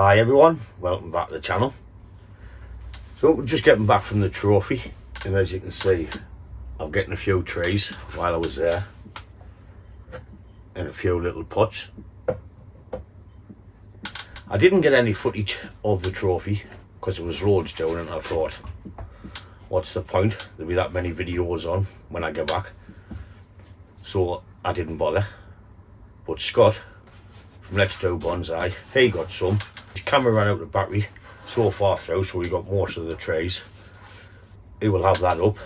Hi everyone, welcome back to the channel. So we're just getting back from the trophy, and as you can see I'm getting a few trays while I was there and a few little pots. I didn't get any footage of the trophy because there was loads down, and I thought, what's the point? There'll be that many videos on when I get back, so I didn't bother. But Scott from Let's Do Bonsai, he got some. His camera ran out of battery so far through, so we got most of the trays. He will have that up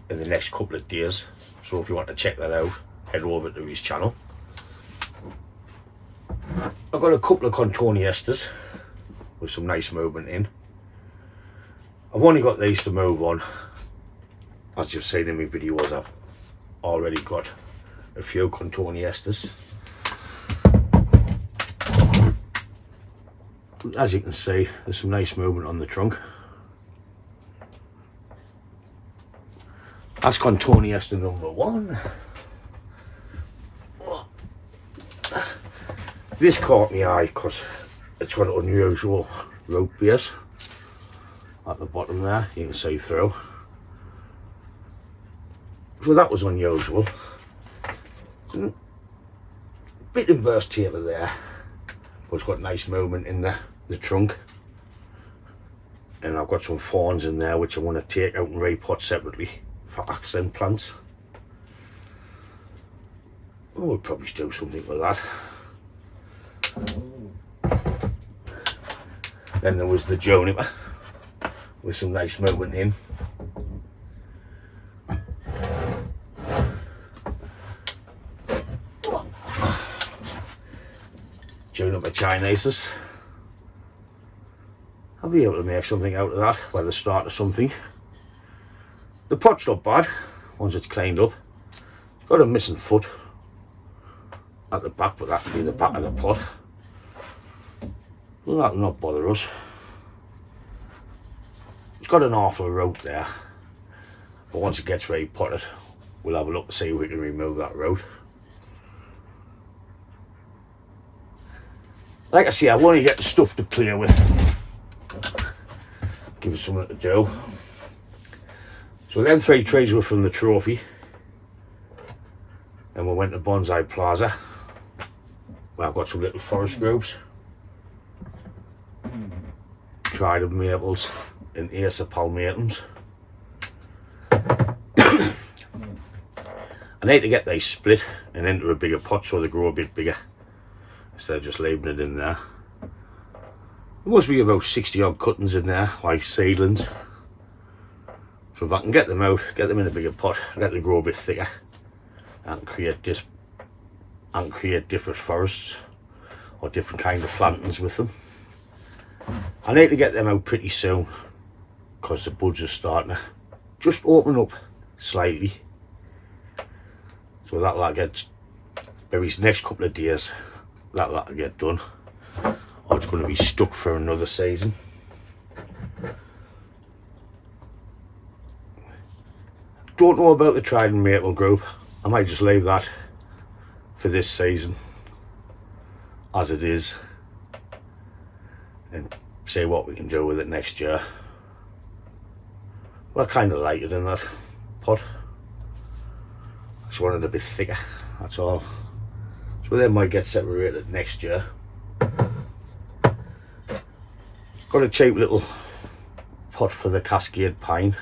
in the next couple of days, so if you want to check that out, head over to his channel. I've got a couple of contoniestas with some nice movement in. I've only got these to move on. As you've seen in my videos, I've already got a few contoniestas. As you can see, there's some nice movement on the trunk. That's contoniesta number one. This caught my eye because it's got an unusual rope base at the bottom there, you can see through. So that was unusual. A bit inverse taper there, but it's got nice movement in the trunk. And I've got some fawns in there which I want to take out and repot separately for accent plants. Oh, we'll probably do something with that. Then there was the juniper with some nice movement in. Juniper Chineses. I'll be able to make something out of that by the start of something. The pot's not bad once it's cleaned up. It's got a missing foot at the back, but that can be the back of the pot. Well, that'll not bother us. It's got an awful rope there, but once it gets very potted, we'll have a look to see if we can remove that rope. Like I say, I've only got stuff to play with. Give it something to do. So then 3 trays were from the trophy, and we went to Bonsai Plaza, where I've got some little forest groups. Trident maples and Acer palmatums. I need to get these split and into a bigger pot so they grow a bit bigger, instead of just leaving it in there. There must be about 60 odd cuttings in there, like seedlings. So if I can get them out, get them in a bigger pot, let them grow a bit thicker, and create different forests or different kind of plantings with them. I need to get them out pretty soon because the buds are starting to just open up slightly. So that'll get, maybe the next couple of days, that'll get done. Or it's going to be stuck for another season. Don't know about the Trident maple group. I might just leave that for this season as it is and see what we can do with it next year. Well, I kind of like it in that pot. I just want it a bit thicker, that's all. So they might get separated next year. Got a cheap little pot for the Cascade Pine.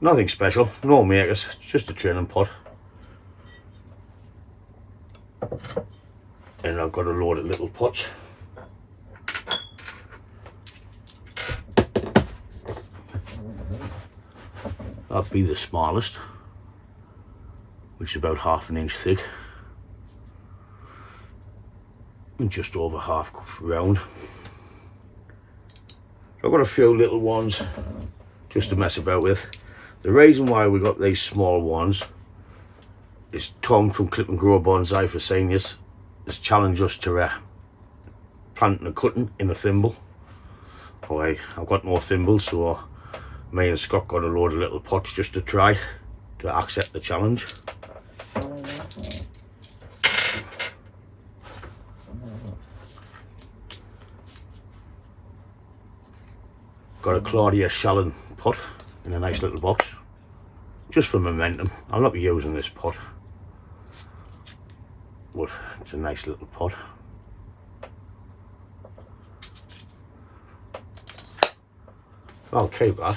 Nothing special, no makers, just a training pot. And I've got a load of little pots. That'll be the smallest, which is about 1/2 inch thick and just over half round. I've got a few little ones just to mess about with. The reason why we got these small ones is Tom from Clip and Grow Bonsai for Seniors has challenged us to planting and cutting in a thimble. Okay, I've got no thimble, so me and Scott got a load of little pots just to try to accept the challenge. Got a Claudia Shallon pot in a nice little box, just for momentum. I'll not be using this pot, but it's a nice little pot. I'll keep that.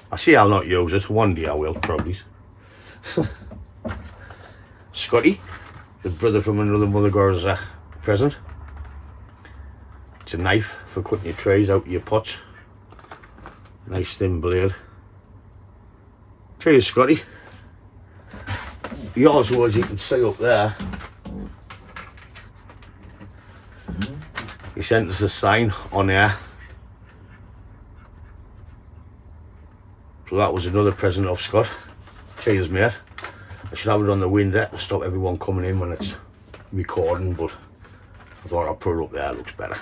I see I'll not use it. One day I will, probably. Scotty, the brother from another mother, got us a present. It's a knife for cutting your trays out of your pots. Nice thin blade. Cheers, Scotty. He also, as you can see up there, he sent us a sign on there. So that was another present off Scott. Cheers, mate. I should have it on the window to stop everyone coming in when it's recording, but I thought I'd put it up there, it looks better.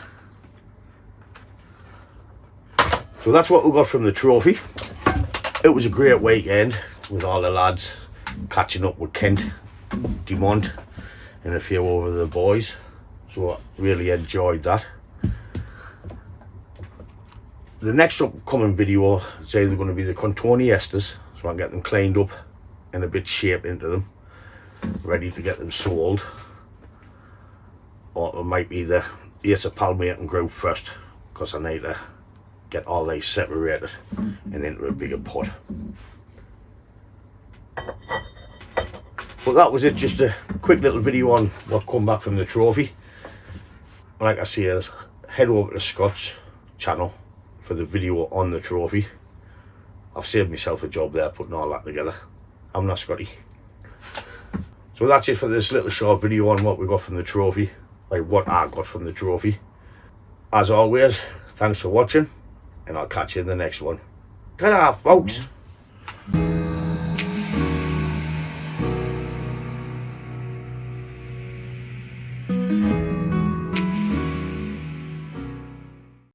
So that's what we got from the trophy. It was a great weekend with all the lads, catching up with Kent, Demont, and a few over the boys. So I really enjoyed that. The next upcoming video is either going to be the Contoni Esters, so I can get them cleaned up and a bit shaped into them, ready to get them sold. Or it might be the Ace of Palmating group first, because I need to get all these separated and into a bigger pot. But that was it, just a quick little video on what come back from the trophy. Like I said, head over to Scott's channel for the video on the trophy. I've saved myself a job there putting all that together. I'm not Scotty. So that's it for this little short video on what we got from the trophy, like what I got from the trophy. As always, thanks for watching, and I'll catch you in the next one. Ta-da, folks!